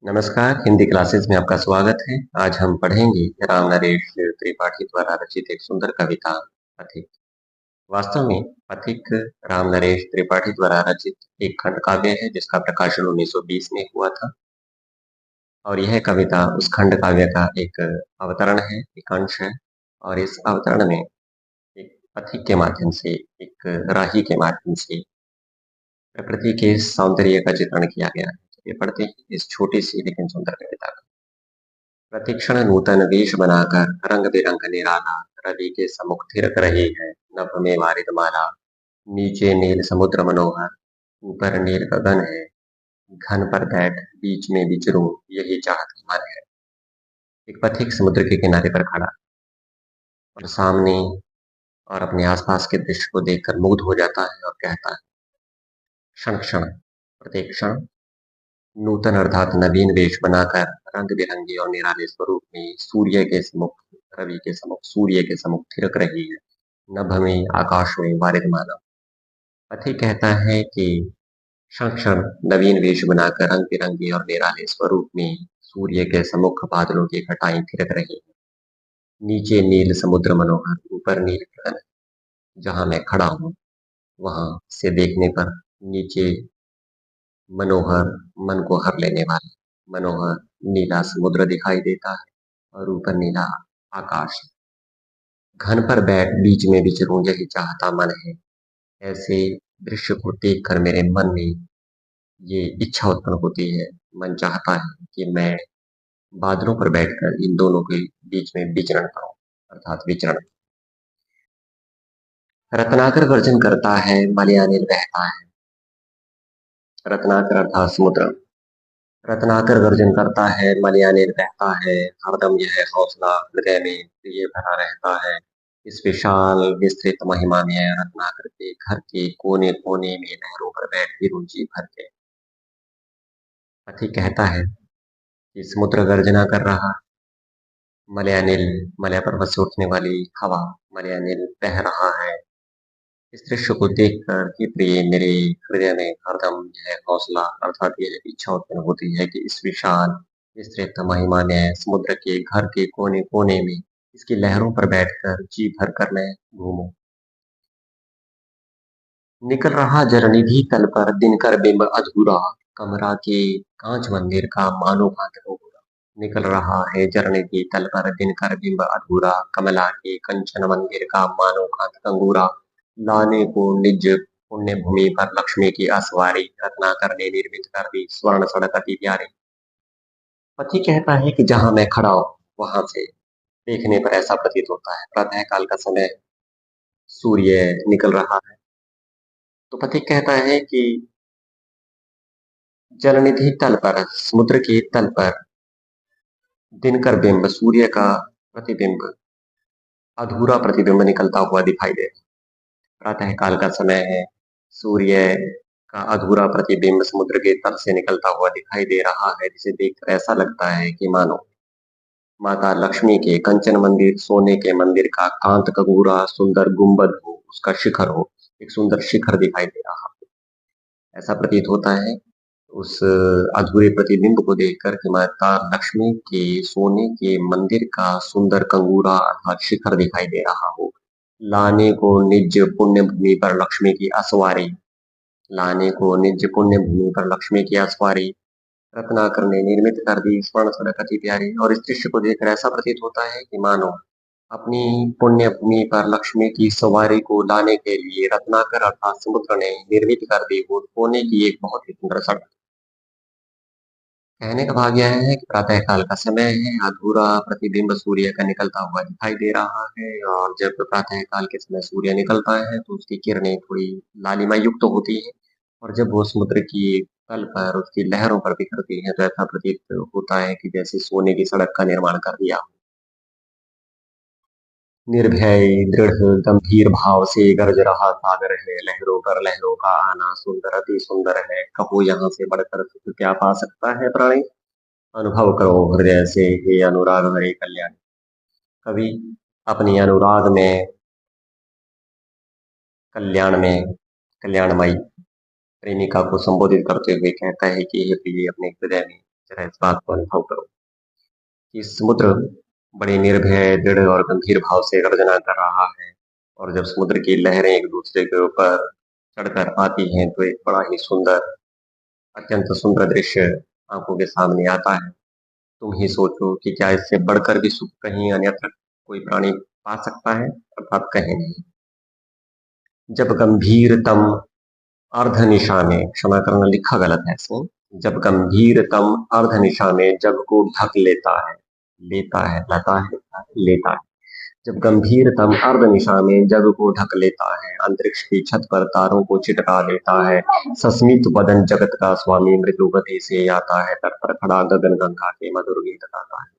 नमस्कार, हिंदी क्लासेस में आपका स्वागत है। आज हम पढ़ेंगे राम नरेश त्रिपाठी द्वारा रचित एक सुंदर कविता पथिक। वास्तव में पथिक राम नरेश त्रिपाठी द्वारा रचित एक खंड काव्य है जिसका प्रकाशन 1920 में हुआ था और यह कविता उस खंड काव्य का एक अवतरण है, एक अंश है और इस अवतरण में एक पथिक के माध्यम से, एक राही के माध्यम से प्रकृति के सौंदर्य का चित्रण किया गया है। चलिए पढ़ते हैं इस छोटी सी लेकिन सुंदर कविता को। प्रतिक्षण नूतन वेश बनाकर रंग बिरंग निराला रवि के सम्मुख थिरक रही है। नभ में वारिद माला, नीचे नील समुद्र मनोहर, ऊपर नील गगन है। घन पर बैठ बीच में विचरूं, यही चाहत मन है। एक पथिक समुद्र के किनारे पर खड़ा और सामने और अपने आसपास के दृश्य को देखकर मुग्ध हो जाता है और कहता है, क्षण क्षण प्रत्येक क्षण नूतन अर्थात नवीन वेश बनाकर रंग बिरंगे और निराले स्वरूप में सूर्य के सम्मुख, रवि के सम्मुख, सूर्य के सम्मुख थिरक रही है। नभ में आकाश में वारिधमाला। पथिक कहता है कि क्षण क्षण नवीन वेश बनाकर रंग बिरंगे और निराले स्वरूप में सूर्य के सम्मुख बादलों की घटाएं थिरक रही है। नीचे नील समुद्र मनोहर, ऊपर नील गगन है। जहां मैं खड़ा हूं वहां से देखने पर नीचे मनोहर, मन को हर लेने वाला मनोहर नीला समुद्र दिखाई देता है और ऊपर नीला आकाश। घन पर बैठ बीच में विचरूं, यही चाहता मन है। ऐसे दृश्य को देखकर मेरे मन में ये इच्छा उत्पन्न होती है, मन चाहता है कि मैं बादलों पर बैठकर इन दोनों के बीच में विचरण करूं, अर्थात विचरण। रत्नाकर गर्जन करता है, मलयानिल बहता है। रत्नाकर अर्थात समुद्र। रत्नाकर गर्जन करता है, मलयानिल बहता है। हरदम यह हौसला हृदय में प्रिय भरा रहता है। इस विशाल विस्तृत महिमा में रत्नाकर के घर के कोने कोने में लहरों पर बैठी रुचि भर के पति कहता है कि समुद्र गर्जना कर रहा, मलयानिल, मलय पर्वत से उठने वाली हवा, मलयानिल बह रहा है। इस दृश्य को देखकर कि प्रिय मेरे हृदय में हरदम यह हौसला अर्थात यह इच्छा उत्पन्न होती है कि इस विशाल विस्तृत महिमा में समुद्र के घर के कोने कोने में इसकी लहरों पर बैठकर जी भर कर मैं घूमूं। निकल रहा जलनिधि तल पर दिनकर बिंब अधूरा, कमरा के कांच मंदिर का मानो भांत अधूरा। निकल रहा है जलनिधि तल पर दिनकर बिंब अधूरा, कमला के कंचन मंदिर का मानो भांत अंगूरा। लाने को निज पुण्य भूमि पर लक्ष्मी की असवारी, रत्नाकर ने निर्मित कर दी स्वर्ण सड़क अति प्यारी। पति कहता है कि जहां मैं खड़ा हूं वहां से देखने पर ऐसा प्रतीत होता है प्रातः काल का समय, सूर्य निकल रहा है। तो पति कहता है कि जलनिधि तल पर, समुद्र के तल पर दिनकर बिंब, सूर्य का प्रतिबिंब, अधूरा प्रतिबिंब निकलता हुआ दिखाई दे। प्रातः काल का समय है, सूर्य का अधूरा प्रतिबिंब समुद्र के तल से निकलता हुआ दिखाई दे रहा है, जिसे देखकर ऐसा लगता है कि मानो माता लक्ष्मी के कंचन मंदिर, सोने के मंदिर का कांत कगूरा सुंदर गुंबद हो, उसका शिखर हो, एक सुंदर शिखर दिखाई दे रहा है। ऐसा प्रतीत होता है उस अधूरे प्रतिबिंब को देखकर कि माता लक्ष्मी के सोने के मंदिर का सुंदर कंगूरा अर्थात शिखर दिखाई दे रहा हो। लाने को निज पुण्य भूमि पर लक्ष्मी की असवारी, लाने को निज पुण्य भूमि पर लक्ष्मी की असवारी, रत्नाकर ने निर्मित कर दी स्वर्ण सड़क अति प्यारी। और इस दृश्य को देखकर ऐसा प्रतीत होता है कि मानो अपनी पुण्य भूमि पर लक्ष्मी की सवारी को लाने के लिए रत्नाकर अर्थात समुद्र ने निर्मित कर दी वो सोने की एक बहुत ही सुंदर सड़क। कहने का भाव यह है कि प्रातः काल का समय है, अधूरा प्रतिबिंब सूर्य का निकलता हुआ दिखाई दे रहा है और जब प्रातः काल के समय सूर्य निकलता है तो उसकी किरणें थोड़ी लालिमा युक्त होती है और जब वो समुद्र की तल पर उसकी लहरों पर बिखरती है तो ऐसा प्रतीत होता है कि जैसे सोने की सड़क का निर्माण कर दिया। निर्भय दृढ़ गंभीर भाव से गरज रहा सागर है, लहरों पर लहरों का आना सुंदर अति सुंदर है। कहो यहाँ से बढ़कर सुख क्या पा सकता है प्राणी, अनुभव करो हृदय से हे अनुराग हरे कल्याण। कवि अपनी अनुराग में, कल्याण में, कल्याणमयी प्रेमिका को संबोधित करते हुए कहता है कि हे प्रिय अपने हृदय में जरा इस बात को अनुभव करो कि समुद्र बड़े निर्भय, दृढ़ और गंभीर भाव से गर्जना कर रहा है। और जब समुद्र की लहरें एक दूसरे के ऊपर चढ़कर आती हैं तो एक बड़ा ही सुंदर, अत्यंत सुंदर दृश्य आंखों के सामने आता है। तुम ही सोचो कि क्या इससे बढ़कर भी सुख कहीं अन्यत्र कोई प्राणी पा सकता है? अर्थात कहीं नहीं। जब गंभीरतम अर्धनिशा में, क्षमा करना लिखा गलत है इसमें, जब गंभीरतम अर्धनिशा में जग को ढक लेता है, लेता है, लता है, लेता है, जब गंभीरतम अर्धनिशा में जग को ढक लेता है, अंतरिक्ष की छत पर तारों को चिटका लेता है, सस्मित वदन जगत का स्वामी मृदुगति से आता है, तट पर खड़ा गगन गंगा के मधुर गीत गाता है।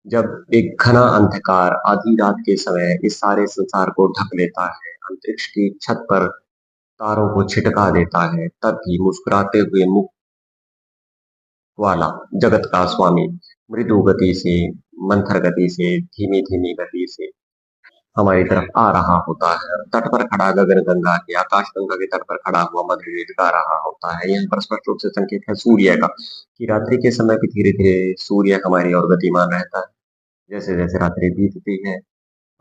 जब एक घना अंधकार आधी रात के समय इस सारे संसार को ढक लेता है, अंतरिक्ष की छत पर तारों को छिटका देता है, तब भी मुस्कुराते हुए मुख वाला जगत का स्वामी मृदु गति से, मंथर गति से, धीमी धीमी गति से हमारी तरफ आ रहा होता है। तट पर खड़ा गगन गंगा के, आकाश गंगा के तट पर खड़ा हुआ मधुर गीत गा रहा होता है। यहाँ पर स्पष्ट रूप से संकेत है सूर्य का, कि रात्रि के समय भी धीरे धीरे सूर्य हमारी ओर गतिमान रहता है। जैसे जैसे रात्रि बीतती है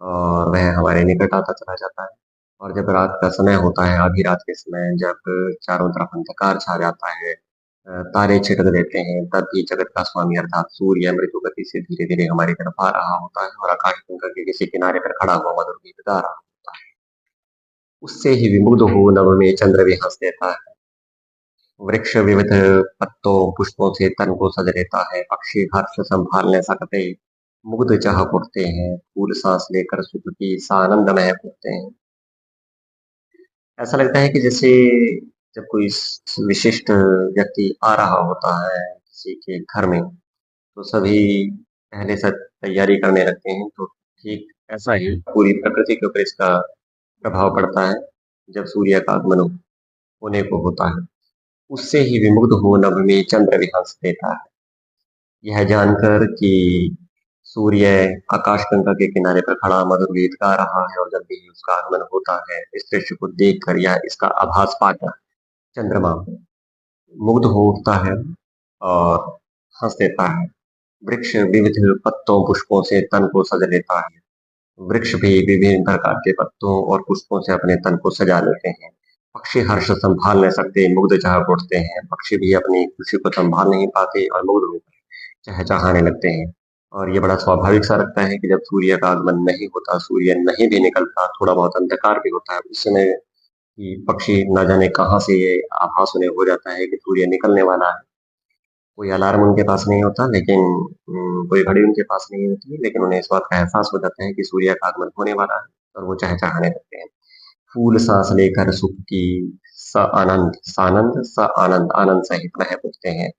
और वह हमारे निकट आता चला जाता है। और जब रात का समय होता है, आधी रात के समय, जब चारों तरफ अंधकार छा जाता है, तारे छिटक देते हैं, तब भी जगत का स्वामी अर्थात सूर्य मृदु गति से धीरे धीरे हमारी तरफ आ रहा होता है और आकाश गंगा के किसी किनारे पर खड़ा हुआ मधुर गीत गा रहा होता है। उससे ही विमुग्ध हो नभ में चंद्र भी हंस देता है। वृक्ष विविध पत्तों पुष्पों से तन को सज लेता है, पक्षी हर्ष संभाल न सकते मुग्ध चाह उठते हैं, फूल सांस लेकर सुख की सानंद महक उठते हैं। ऐसा लगता है कि जैसे जब कोई विशिष्ट व्यक्ति आ रहा होता है किसी के घर में, तो सभी पहले से तैयारी करने लगते हैं। तो ठीक ऐसा ही पूरी प्रकृति के ऊपर इसका प्रभाव पड़ता है जब सूर्य का आगमन होने को होता है। उससे ही विमुग्ध हो नभ में चंद्र भी हंस देता है। यह जानकर कि सूर्य आकाशगंगा के किनारे पर खड़ा मधुर गीत गा रहा है और जब भी उसका आगमन होता है, इस दृश्य को देखकर या इसका आभास पाकर चंद्रमा मुग्ध हो उठता है और हंस देता है। वृक्ष विविध पत्तों पुष्पों से तन को सज लेता है। वृक्ष भी विभिन्न प्रकार के पत्तों और पुष्पों से अपने तन को सजा लेते हैं। पक्षी हर्ष संभाल नहीं सकते, मुग्ध चाह उठते हैं। पक्षी भी अपनी खुशी को संभाल नहीं पाते और मुग्ध होकर चहचहाने लगते हैं। और ये बड़ा स्वाभाविक सा लगता है कि जब सूर्य का आगमन नहीं होता, सूर्य नहीं भी निकलता, थोड़ा बहुत अंधकार भी होता है, उस समय कि पक्षी ना जाने कहाँ से ये आभास उन्हें हो जाता है कि सूर्य निकलने वाला है। कोई अलार्म उनके पास नहीं होता, लेकिन कोई घड़ी उनके पास नहीं होती, लेकिन उन्हें इस बात का एहसास हो जाता है कि सूर्य का आगमन होने वाला है और वो चहचहाने लगते हैं। फूल सांस लेकर सुख की स आनंद, सानंद स आनंद, आनंद सहित महक उठते हैं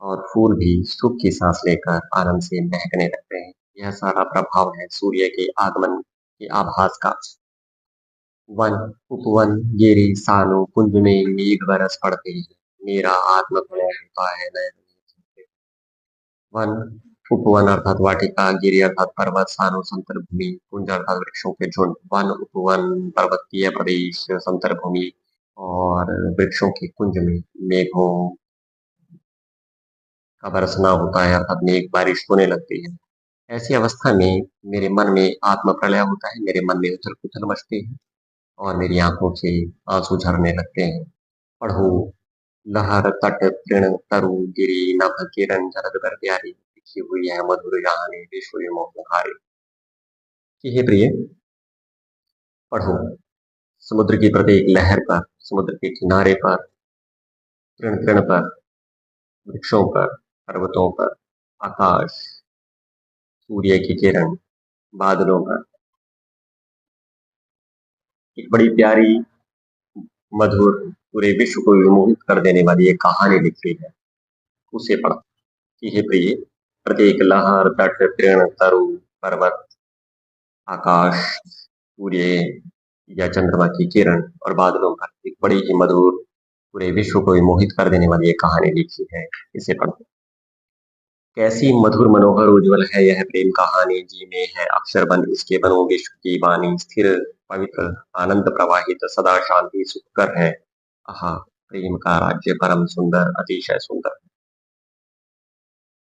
और फूल भी सुख की सांस लेकर आनंद से महकने लगते हैं। यह सारा प्रभाव है सूर्य के आगमन के आभास का। वन उपवन गिरी सानु कुंज में मेघ बरस पड़ते हैं, मेरा आत्म प्रलय होता है नयन में। वन उपवन अर्थात वाटिका, गिरी अर्थात पर्वत, सानु समतल भूमि, कुंज अर्थात वृक्षों के झुंड। वन उपवन पर्वतीय प्रदेश, समतल भूमि और वृक्षों के कुंज में मेघों का बरसना होता है अर्थात मेघ बारिश होने लगती है। ऐसी अवस्था में मेरे मन में आत्म प्रलय होता है, मेरे मन में उथल पुथल मचती है और मेरी आंखों से आंसू झरने लगते हैं। पढ़ो लहर तट तृण तरु गिरी नभ किरण जरद बर प्यारी, लिखी हुई है मधुर कहानी विश्व मोहहारी। कि हे प्रिय, पढ़ो समुद्र की प्रत्येक लहर पर, समुद्र के किनारे पर, तृण तृण पर, वृक्षों पर, पर्वतों पर, आकाश, सूर्य की किरण, बादलों पर एक बड़ी प्यारी, मधुर, पूरे विश्व को विमोहित कर देने वाली एक कहानी लिखी है। उसे पढ़ो कि हे प्रिय, प्रत्येक लहर तट तृण तरु पर्वत, आकाश, सूर्य या चंद्रमा की किरण और बादलों पर एक बड़ी ही मधुर, पूरे विश्व को विमोहित कर देने वाली एक कहानी लिखी है। इसे पढ़ो। कैसी मधुर मनोहर उज्जवल है यह प्रेम कहानी, जी में है अक्षर बन इसके बनो विश्व की वाणी, स्थिर पवित्र आनंद प्रवाहित सदा शांति सुखकर है। आहा, प्रेम का राज्य परम सुंदर, अतिशय सुंदर।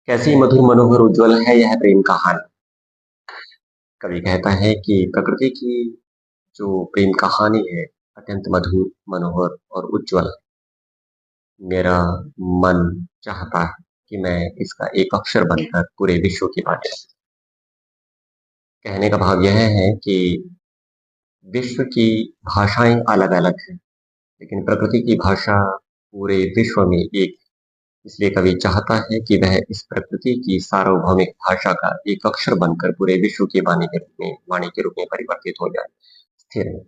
कैसी मधुर मनोहर उज्ज्वल है यह प्रेम कहानी। कवि कहता है कि प्रकृति की जो प्रेम कहानी है अत्यंत मधुर मनोहर और उज्ज्वल। मेरा मन चाहता है कि मैं इसका एक अक्षर बनकर पूरे विश्व की बात करूं। कहने का भाव यह है कि विश्व की भाषाएं अलग अलग हैं, लेकिन प्रकृति की भाषा पूरे विश्व में एक। इसलिए कवि चाहता है कि वह इस प्रकृति की सार्वभौमिक भाषा का एक अक्षर बनकर पूरे विश्व की वाणी के रूप में परिवर्तित हो जाए। स्थिर है,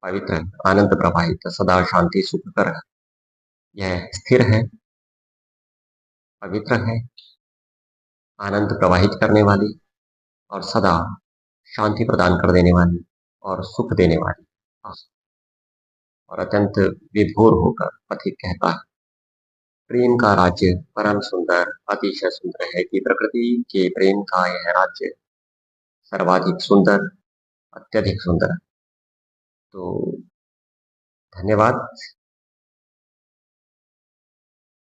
पवित्र है, आनंद प्रवाहित, सदा शांति सुखकर है। यह स्थिर है, पवित्र है, आनंद प्रवाहित करने वाली और सदा शांति प्रदान कर देने वाली और सुख देने वाली। और अत्यंत विभोर होकर पथिक कहता है, प्रेम का राज्य परम सुंदर अतिशय सुंदर है कि प्रकृति के प्रेम का यह राज्य सर्वाधिक सुंदर, अत्यधिक सुंदर है। तो धन्यवाद।